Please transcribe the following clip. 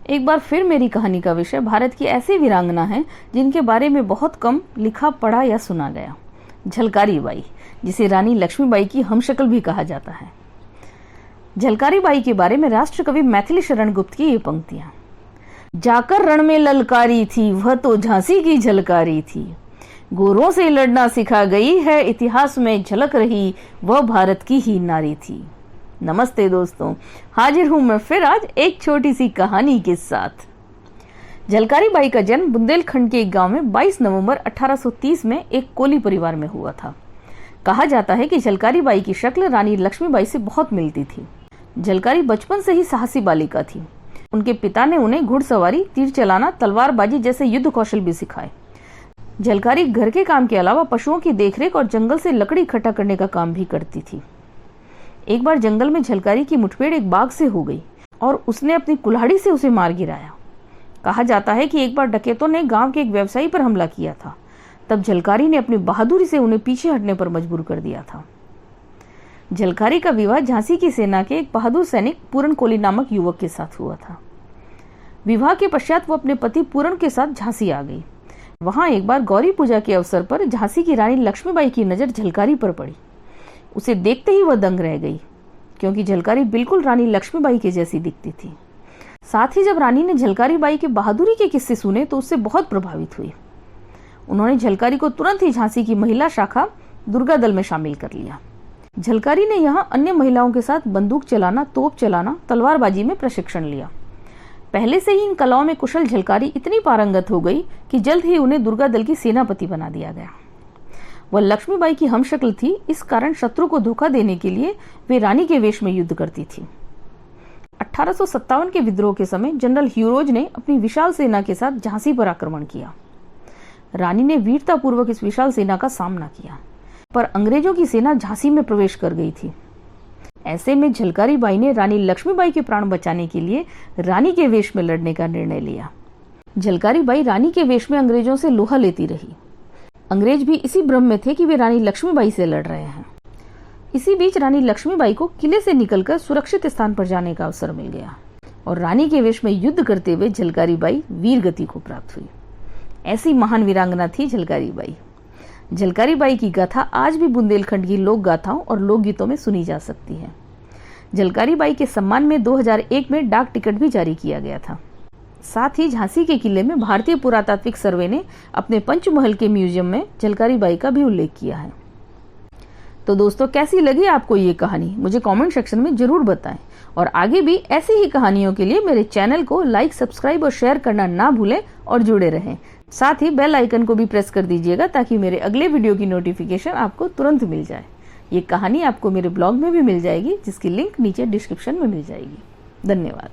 एक बार फिर मेरी कहानी का विषय भारत की ऐसी वीरांगना है जिनके बारे में बहुत कम लिखा पढ़ा या सुना गया। झलकारी बाई, जिसे रानी लक्ष्मीबाई की हमशक्ल भी कहा जाता है। झलकारी बाई के बारे में राष्ट्र कवि मैथिली शरण गुप्त की ये पंक्तियां। जाकर रण में ललकारी थी, वह तो झांसी की झलकारी थी। गोरों से लड़ना सिखा गई है, इतिहास में झलक रही, वह भारत की ही नारी थी। नमस्ते दोस्तों, हाजिर हूं मैं फिर आज एक छोटी सी कहानी के साथ। झलकारी बाई का जन्म बुंदेलखंड के एक गांव में 22 नवंबर 1830 में एक कोली परिवार में हुआ था। कहा जाता है कि झलकारी बाई की शक्ल रानी लक्ष्मीबाई से बहुत मिलती थी। झलकारी बचपन से ही साहसी बालिका थी। उनके पिता ने उन्हें घुड़सवारी, तीर चलाना, तलवारबाजी जैसे युद्ध कौशल भी सिखाए। झलकारी घर के काम के अलावा पशुओं की देखरेख और जंगल से लकड़ी इकट्ठा करने का काम भी करती थी। एक बार जंगल में झलकारी की मुठभेड़ एक बाघ से हो गई और उसने अपनी कुल्हाड़ी से उसे मार गिराया। कहा जाता है कि एक बार डकैतों ने गांव के एक व्यवसायी पर हमला किया था। तब झलकारी ने अपनी बहादुरी से उन्हें पीछे हटने पर मजबूर कर दिया था। झलकारी का विवाह झांसी की सेना के एक बहादुर सैनिक पूरन कोली नामक युवक के साथ हुआ था। विवाह के पश्चात वो अपने पति पूरन के साथ झांसी आ गई। वहां एक बार गौरी पूजा के अवसर पर झांसी की रानी लक्ष्मीबाई की नजर झलकारी पर पड़ी। उसे देखते ही वह दंग रह गई, क्योंकि झलकारी बिल्कुल रानी लक्ष्मीबाई के जैसी दिखती थी। साथ ही जब रानी ने झलकारी बाई के बहादुरी के किस्से सुने तो उससे बहुत प्रभावित हुई। उन्होंने झलकारी को तुरंत ही झांसी की महिला शाखा दुर्गा दल में शामिल कर लिया। झलकारी ने यहाँ अन्य महिलाओं के साथ बंदूक चलाना, तोप चलाना, तलवारबाजी में प्रशिक्षण लिया। पहले से ही इन कलाओं में कुशल झलकारी इतनी पारंगत हो गई कि जल्द ही उन्हें दुर्गा दल की सेनापति बना दिया गया। वह लक्ष्मीबाई की हमशक्ल थी, इस कारण शत्रु को धोखा देने के लिए वे रानी के वेश में युद्ध करती थी। 1857 के विद्रोह के समय जनरल ह्यूरोज ने अपनी विशाल सेना के साथ झांसी पर आक्रमण किया। रानी ने वीरतापूर्वक इस विशाल सेना का सामना किया, पर अंग्रेजों की सेना झांसी में प्रवेश कर गई थी। ऐसे में झलकारी बाई ने रानी लक्ष्मीबाई के प्राण बचाने के लिए रानी के वेश में लड़ने का निर्णय लिया। झलकारी बाई रानी के वेश में अंग्रेजों से लोहा लेती रही। अंग्रेज भी इसी भ्रम में थे कि वे रानी लक्ष्मीबाई से लड़ रहे हैं। इसी बीच रानी लक्ष्मीबाई को किले से निकलकर सुरक्षित स्थान पर जाने का अवसर मिल गया और रानी के वेश में युद्ध करते हुए झलकारी बाई वीर गति को प्राप्त हुई। ऐसी महान वीरांगना थी झलकारी बाई। झलकारी बाई की गाथा आज भी बुंदेलखंड की लोक गाथाओं और लोकगीतों में सुनी जा सकती है। झलकारी बाई के सम्मान में 2001 में डाक टिकट भी जारी किया गया था। साथ ही झांसी के किले में भारतीय पुरातात्विक सर्वे ने अपने पंचमहल के म्यूजियम में झलकारी बाई का भी उल्लेख किया है। तो दोस्तों, कैसी लगी आपको ये कहानी मुझे कमेंट सेक्शन में जरूर बताएं और आगे भी ऐसी ही कहानियों के लिए मेरे चैनल को लाइक, सब्सक्राइब और शेयर करना ना भूलें और जुड़े रहें। साथ ही बेल आइकन को भी प्रेस कर दीजिएगा ताकि मेरे अगले वीडियो की नोटिफिकेशन आपको तुरंत मिल जाए। ये कहानी आपको मेरे ब्लॉग में भी मिल जाएगी, जिसकी लिंक नीचे डिस्क्रिप्शन में मिल जाएगी। धन्यवाद।